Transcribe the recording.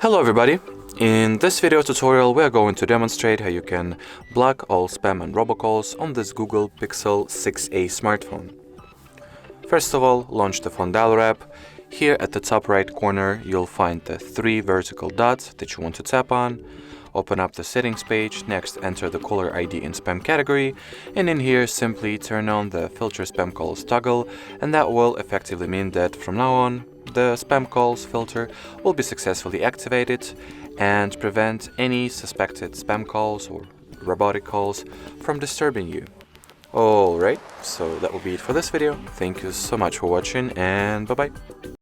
Hello everybody! In this video tutorial we are going to demonstrate how you can block all spam and robocalls on this Google Pixel 6a smartphone. First of all, launch the phone dialer app. Here at the top right corner you'll find the 3 vertical dots that you want to tap on. Open up the settings page, next enter the caller ID in spam category, and in here simply turn on the filter spam calls toggle, and that will effectively mean that from now on the spam calls filter will be successfully activated and prevent any suspected spam calls or robotic calls from disturbing you. Alright, so that will be it for this video. Thank you so much for watching and bye bye.